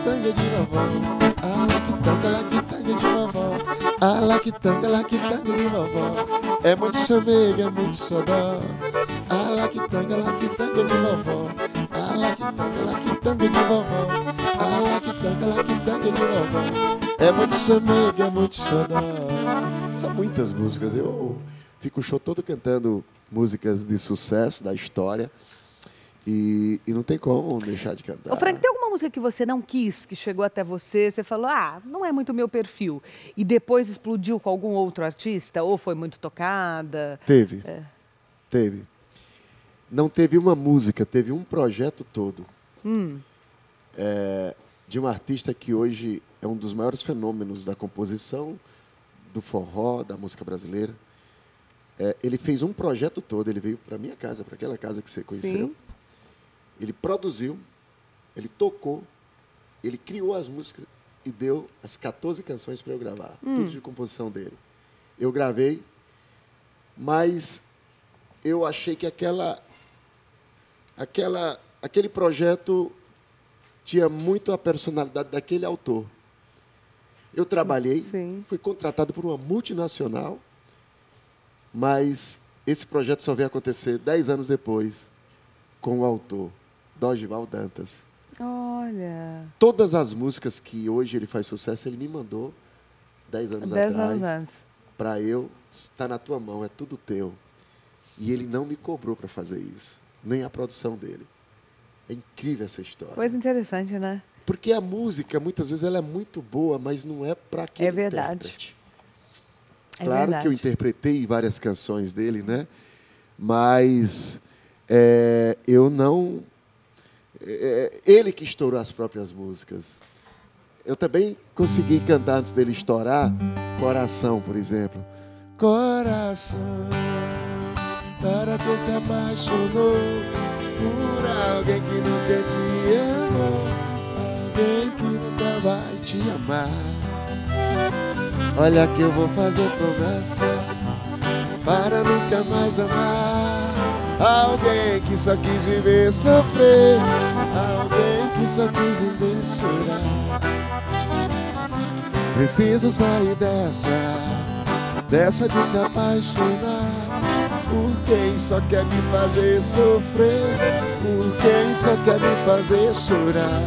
laquitanga de vovó. A laquitanga de vovó. A laquitanga de vovó. É muito chamega, é muito xodó. A laquitanga de vovó. A laquitanga de vovó. A laquitanga de vovó. É muito chamega, é muito xodó. São muitas músicas. Eu fico o show todo cantando músicas de sucesso da história. E não tem como deixar de cantar. Ô Frank, tem alguma música que você não quis, que chegou até você, você falou, não é muito meu perfil, e depois explodiu com algum outro artista, ou foi muito tocada? Teve. Teve. Não teve uma música, teve um projeto todo. De um artista que hoje é um dos maiores fenômenos da composição, do forró, da música brasileira. Ele fez um projeto todo, ele veio para minha casa, para aquela casa que você conheceu. Sim. Ele produziu, ele tocou, ele criou as músicas e deu as 14 canções para eu gravar. Tudo de composição dele. Eu gravei, mas eu achei que aquele projeto tinha muito a personalidade daquele autor. Eu trabalhei, fui contratado por uma multinacional, mas esse projeto só veio acontecer 10 anos depois, com o autor, Dorival Dantas. Olha! Todas as músicas que hoje ele faz sucesso, ele me mandou 10 anos atrás. Para eu, está na tua mão, é tudo teu. E ele não me cobrou para fazer isso, nem a produção dele. É incrível essa história. Coisa interessante, né? Porque a música, muitas vezes, ela é muito boa, mas não é para aquele intérprete. Claro que eu interpretei várias canções dele, né? Mas eu não... ele que estourou as próprias músicas. Eu também consegui cantar antes dele estourar Coração, por exemplo. Coração, para que se apaixonou por alguém que nunca te amou, alguém que nunca vai te amar. Olha que eu vou fazer promessa para nunca mais amar alguém que só quis me ver sofrer, alguém que só quis me ver chorar. Preciso sair dessa de se apaixonar por quem só quer me fazer sofrer, por quem só quer me fazer chorar.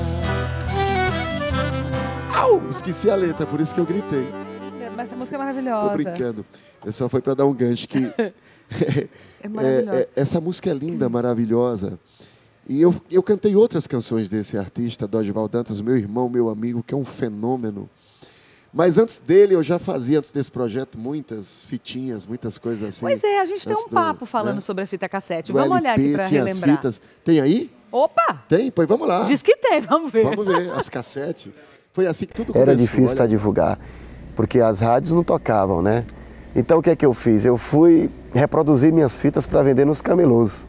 Au! Esqueci a letra, por isso que eu gritei. Mas essa música é maravilhosa. Tô brincando. Só foi para dar um gancho que... é maravilhosa. Essa música é linda, maravilhosa. E eu cantei outras canções desse artista, Dorival Dantas, meu irmão, meu amigo, que é um fenômeno. Mas antes dele, eu já fazia, antes desse projeto, muitas fitinhas, muitas coisas assim. Pois é, a gente tem um papo falando sobre a fita cassete. Vamos olhar aqui para relembrar. As fitas. Tem aí? Opa! Tem? Pois vamos lá. Diz que tem, vamos ver. Vamos ver, as cassetes. Foi assim que tudo começou. Era difícil para divulgar, porque as rádios não tocavam, né? Então o que é que eu fiz? Eu fui reproduzir minhas fitas para vender nos camelôs.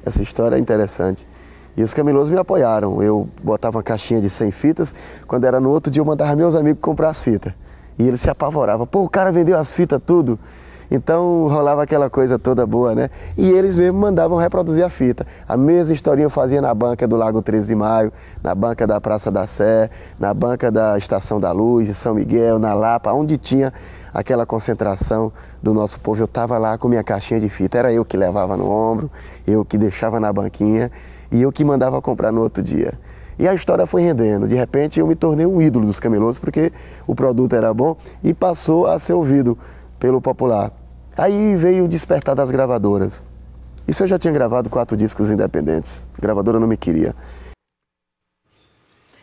Essa história é interessante. E os camelôs me apoiaram. Eu botava uma caixinha de 100 fitas, quando era no outro dia eu mandava meus amigos comprar as fitas. E eles se apavoravam. Pô, o cara vendeu as fitas tudo. Então rolava aquela coisa toda boa, né? E eles mesmo mandavam reproduzir a fita. A mesma historinha eu fazia na banca do Lago 13 de Maio, na banca da Praça da Sé, na banca da Estação da Luz, de São Miguel, na Lapa, onde tinha aquela concentração do nosso povo. Eu estava lá com minha caixinha de fita. Era eu que levava no ombro, eu que deixava na banquinha e eu que mandava comprar no outro dia. E a história foi rendendo. De repente eu me tornei um ídolo dos camelôs porque o produto era bom e passou a ser ouvido pelo popular. Aí veio o despertar das gravadoras. Isso eu já tinha gravado 4 discos independentes. A gravadora não me queria.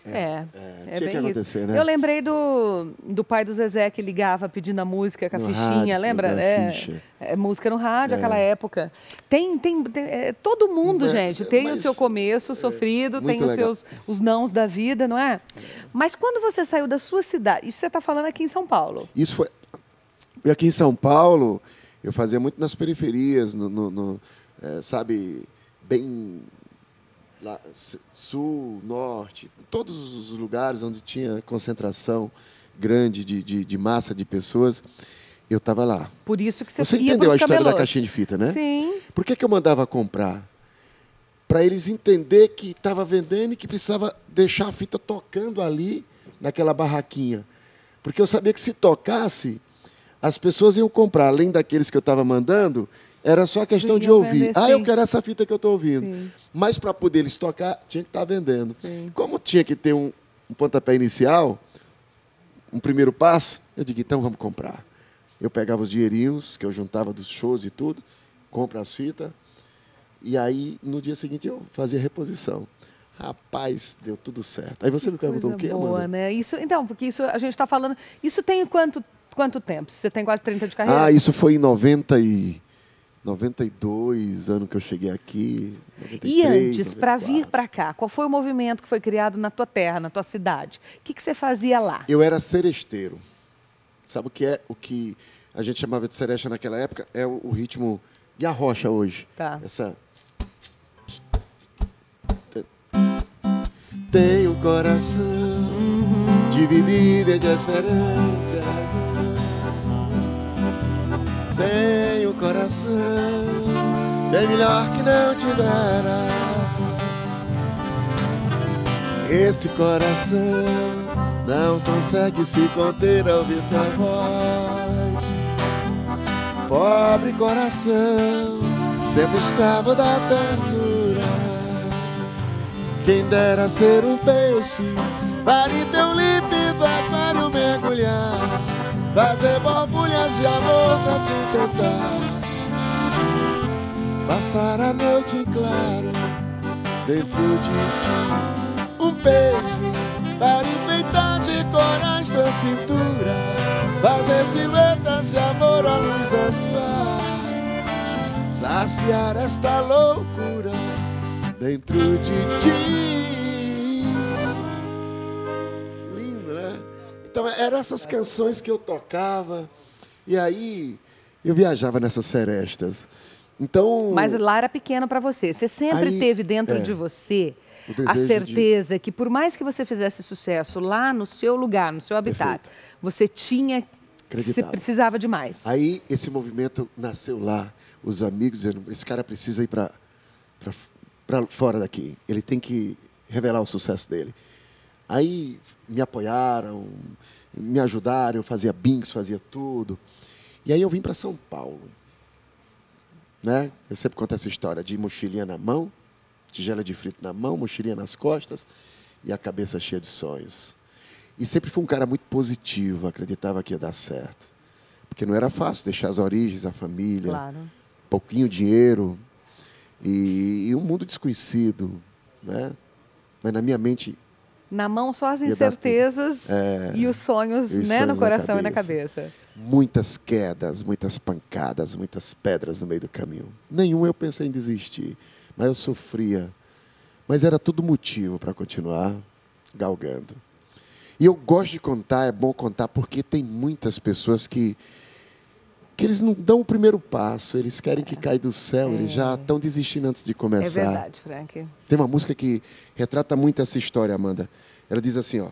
Tinha que acontecer, isso. Né? Eu lembrei do pai do Zezé que ligava pedindo a música com a fichinha, rádio, lembra? Ficha. Música no rádio, aquela época. Todo mundo, gente, tem o seu começo sofrido, tem os nãos da vida, não é? Mas quando você saiu da sua cidade, isso você está falando aqui em São Paulo. Isso foi... E aqui em São Paulo, eu fazia muito nas periferias, sabe, bem lá, sul, norte, todos os lugares onde tinha concentração grande de massa de pessoas, eu estava lá. Por isso que você entendeu a história da caixinha de fita, né? Sim. Por que eu mandava comprar? para eles entenderem que estava vendendo e que precisava deixar a fita tocando ali, naquela barraquinha. Porque eu sabia que se tocasse, as pessoas iam comprar. Além daqueles que eu estava mandando, era só questão de ouvir. Ah, eu quero essa fita que eu estou ouvindo. Sim. Mas para poder eles tocar, tinha que estar vendendo. Sim. Como tinha que ter um pontapé inicial, um primeiro passo, eu digo, então vamos comprar. Eu pegava os dinheirinhos que eu juntava dos shows e tudo, compro as fitas, e aí, no dia seguinte, eu fazia reposição. Rapaz, deu tudo certo. Aí você me perguntou o quê, Amanda? Boa, né? Isso, então, porque isso a gente está falando... Isso tem quanto tempo? Você tem quase 30 de carreira? Ah, isso foi em 92, ano que eu cheguei aqui. 93, e antes, para vir para cá, qual foi o movimento que foi criado na tua terra, na tua cidade? O que você fazia lá? Eu era seresteiro. Sabe o que é? O que a gente chamava de seresta naquela época é o ritmo de arrocha hoje. Tá. Essa... Tem um coração dividido entre a esperança e a razão. Tem um coração bem melhor que não te dará. Esse coração não consegue se conter ao ouvir tua voz. Pobre coração, sempre escravo da ternura. Quem dera ser um peixe para em teu límpido aquário mergulhar, fazer borbulhas de amor pra te encantar, passar a noite em claro dentro de ti. Um peixe para enfeitar de corais tua cintura, fazer silhuetas de amor à luz do luar, saciar esta loucura dentro de ti. Lindo, né? Então, eram essas canções que eu tocava. E aí, eu viajava nessas serestas. Então... Mas lá era pequeno para você. Você sempre teve dentro de você a certeza que, por mais que você fizesse sucesso lá no seu lugar, no seu habitat, você tinha... Você precisava de mais. Aí, esse movimento nasceu lá. Os amigos dizendo, esse cara precisa ir para fora daqui. Ele tem que revelar o sucesso dele. Aí me apoiaram, me ajudaram, eu fazia bingos, fazia tudo. E aí eu vim para São Paulo. Né? Eu sempre conto essa história de mochilinha na mão, tigela de frito na mão, mochilinha nas costas e a cabeça cheia de sonhos. E sempre fui um cara muito positivo, acreditava que ia dar certo. Porque não era fácil deixar as origens, a família, claro, pouquinho dinheiro e um mundo desconhecido, né? Mas na minha mente... Na mão só as incertezas e os sonhos, né, no coração e na cabeça. Muitas quedas, muitas pancadas, muitas pedras no meio do caminho. Nenhum eu pensei em desistir, mas eu sofria. Mas era tudo motivo para continuar galgando. E eu gosto de contar, é bom contar, porque tem muitas pessoas que eles não dão o primeiro passo, eles querem que caia do céu, eles já estão desistindo antes de começar. É verdade, Frank. Tem uma música que retrata muito essa história, Amanda. Ela diz assim, ó.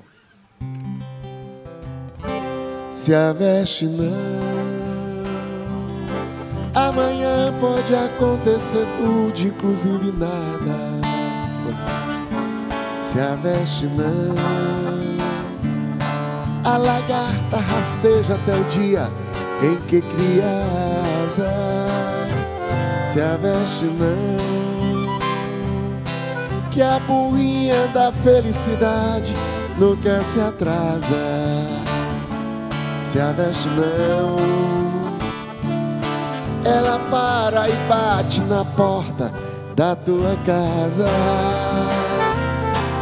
Se a veste não, amanhã pode acontecer tudo, inclusive nada. Se a veste não, a lagarta rasteja até o dia em que cria asa. Se a veste não, que a burrinha da felicidade nunca se atrasa. Se a veste não, ela para e bate na porta da tua casa.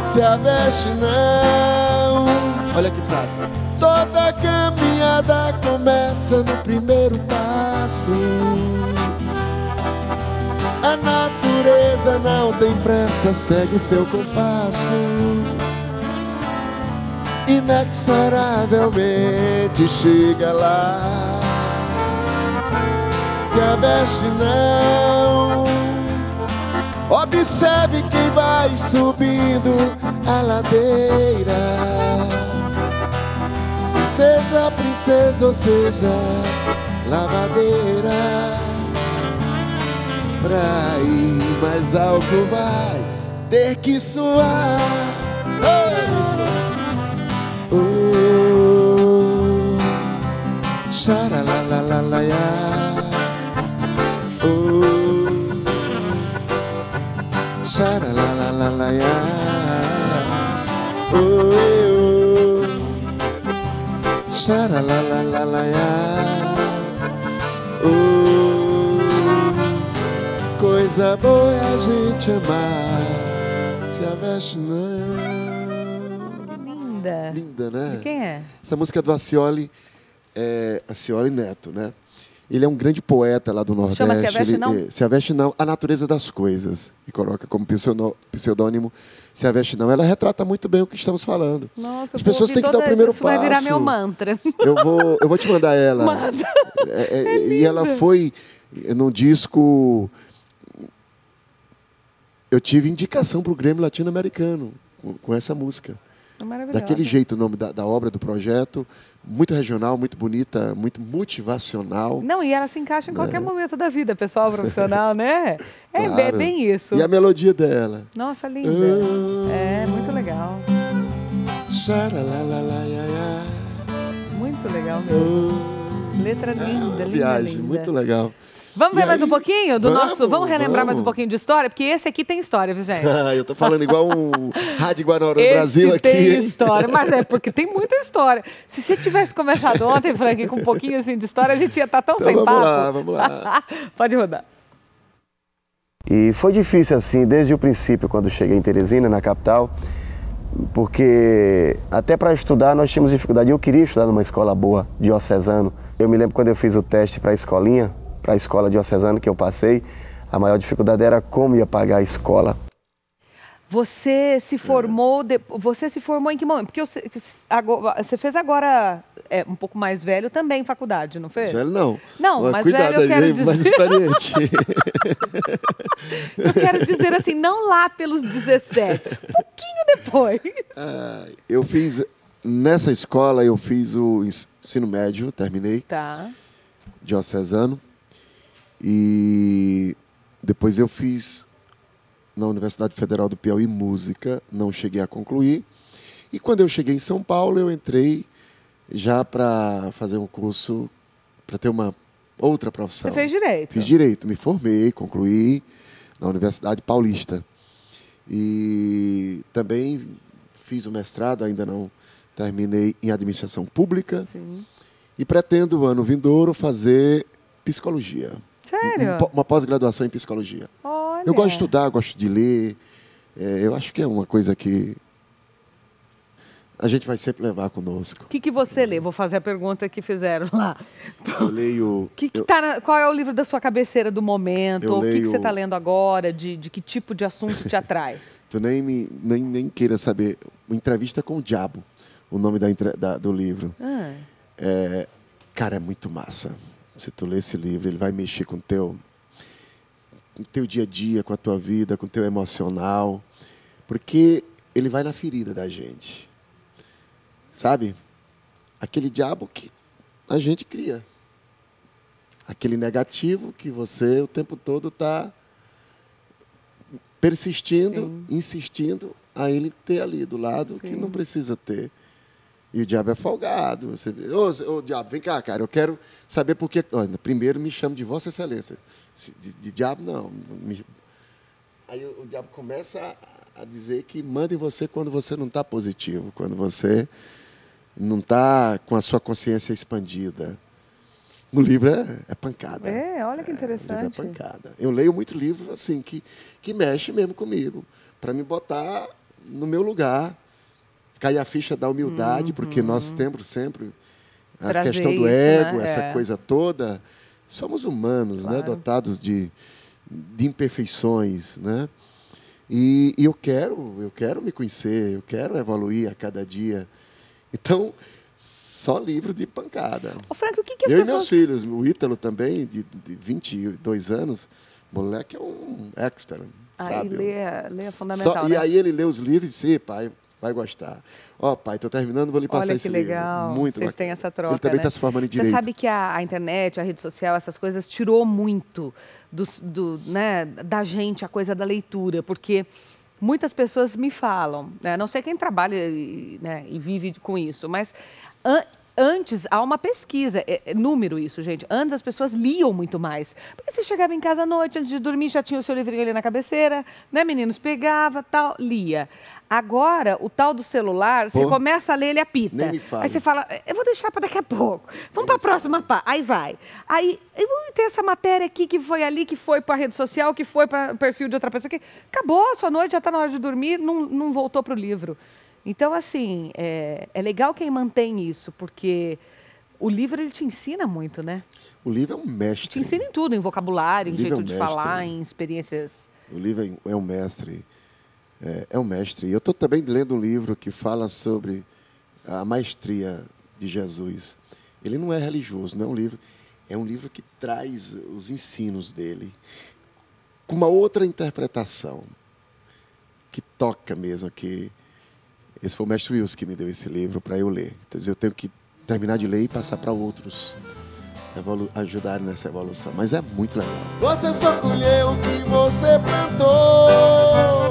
Se a veste não, olha que frase, toda caminhada começa no primeiro passo. A natureza não tem pressa, segue seu compasso. Inexoravelmente chega lá. Se a veste não, observe quem vai subindo a ladeira. Seja princesa ou seja lavadeira, pra ir mais alto vai ter que suar. Xaralalalalaia. Xaralalalalaia. Xaralalalalaia. Coisa boa é a gente amar, se aveste não. Linda. Linda, né? De quem é? Essa música é do Acioli, Acioli Neto, né? Ele é um grande poeta lá do Nordeste. Chama Se Aveste Não? Se Aveste Não, A Natureza das Coisas. E coloca como pseudônimo Se Aveste Não. Ela retrata muito bem o que estamos falando. Nossa, as pessoas têm que dar o primeiro passo. Isso vai virar meu mantra. Eu vou te mandar ela. Manda. E ela foi num disco... Eu tive indicação para o Grêmio Latino-Americano com essa música. Daquele jeito, o nome da obra, do projeto. Muito regional, muito bonita, muito motivacional. Não, e ela se encaixa em qualquer momento da vida, pessoal, profissional, né? Claro. É bem isso. E a melodia dela. Nossa, linda. É, muito legal. Muito legal mesmo. Letra linda, linda, viagem, linda. Muito legal. Vamos ver mais um pouquinho do nosso... Vamos relembrar mais um pouquinho de história? Porque esse aqui tem história, viu, gente? Eu tô falando igual um Rádio Guarará do Brasil aqui. Tem história, mas é porque tem muita história. Se você tivesse começado ontem, Frank, com um pouquinho assim de história, a gente ia estar tão então, sem papo. Vamos lá. Pode rodar. E foi difícil assim, desde o princípio, quando cheguei em Teresina, na capital, porque até para estudar nós tínhamos dificuldade. Eu queria estudar numa escola boa, diocesano. Eu me lembro quando eu fiz o teste para a escolinha, para a escola diocesana que eu passei, a maior dificuldade era como ia pagar a escola. Você se formou, você se formou em que momento? Porque você fez agora, um pouco mais velho também faculdade, não fez? Mais velho não. Não, mais velho eu quero dizer... mais experiente. Eu quero dizer assim, não lá pelos 17, um pouquinho depois. Eu fiz, nessa escola eu fiz o ensino médio, terminei. Tá. Diocesano. E depois eu fiz na Universidade Federal do Piauí música, não cheguei a concluir. E quando eu cheguei em São Paulo, eu entrei já para fazer um curso, para ter uma outra profissão. Você fez direito? Fiz direito, me formei, concluí na Universidade Paulista. E também fiz o mestrado, ainda não terminei, em administração pública. Sim. E pretendo, ano vindouro, fazer psicologia. Sério? Uma pós-graduação em psicologia. Olha. Eu gosto de estudar, gosto de ler. Eu acho que é uma coisa que a gente vai sempre levar conosco. O que você lê? Vou fazer a pergunta que fizeram lá. Eu leio... Qual é o livro da sua cabeceira do momento? O que você está lendo agora? De que tipo de assunto te atrai? Tu nem queira saber. Entrevista com o Diabo, o nome do livro. Cara, é muito massa. Se tu ler esse livro, ele vai mexer com o teu dia a dia, com a tua vida, com o teu emocional. Porque ele vai na ferida da gente. Sabe? Aquele diabo que a gente cria. Aquele negativo que você o tempo todo está persistindo, sim, insistindo a ele ter ali do lado, sim, que não precisa ter. E o diabo é folgado. Você vê, ô diabo, vem cá, cara, eu quero saber por que... Primeiro me chamo de Vossa Excelência. De diabo, não. Aí o diabo começa a dizer que manda em você quando você não está positivo, quando você não está com a sua consciência expandida. O livro é pancada. Olha que interessante. O livro é pancada. Eu leio muito livro assim, que mexe mesmo comigo, para me botar no meu lugar. Cair a ficha da humildade, porque nós temos sempre a questão do ego, né? Essa coisa toda. Somos humanos, claro, né? Dotados de imperfeições, né? E eu quero me conhecer, eu quero evoluir a cada dia. Então, só livro de pancada. Ô, Frank, o que as pessoas... e meus filhos, o Ítalo também, de 22 anos, moleque é um expert, sabe? Lê é fundamental, né? E aí ele lê os livros e diz, pai, Vai gostar. Ó, pai, tô terminando, vou lhe passar esse livro. Olha que legal. Muito Vocês têm essa troca, Ele também está se formando em Direito. Você sabe que a internet, a rede social, essas coisas tirou muito né, da gente a coisa da leitura, porque muitas pessoas me falam, né, não sei quem trabalha, né, e vive com isso, mas antes, há uma pesquisa, número isso, gente. Antes as pessoas liam muito mais. Porque você chegava em casa à noite, antes de dormir, já tinha o seu livrinho ali na cabeceira, né, meninos? Pegava, tal, lia. Agora, o tal do celular, você começa a ler, ele apita. Nem me fala. Aí você fala, eu vou deixar para daqui a pouco. Vamos para a próxima pá. Aí vai. Aí, tem essa matéria aqui, que foi ali, que foi para a rede social, que foi para o perfil de outra pessoa. Que acabou a sua noite, já está na hora de dormir, não voltou para o livro. Então, assim, é legal quem mantém isso, porque o livro, ele te ensina muito, né? O livro é um mestre. Te ensina em tudo, em vocabulário, em jeito de falar, em experiências. O livro é um mestre. É um mestre. E eu estou também lendo um livro que fala sobre a maestria de Jesus. Ele não é religioso, não é um livro. É um livro que traz os ensinos dele com uma outra interpretação, que toca mesmo aqui. Esse foi o mestre Wilson que me deu esse livro para eu ler. Então, eu tenho que terminar de ler e passar para outros ajudarem nessa evolução. Mas é muito legal. Você só colheu o que você plantou.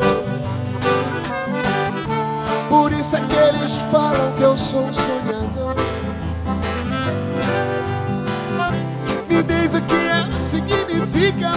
Por isso é que eles falam que eu sou um sonhador. Me diz o que significa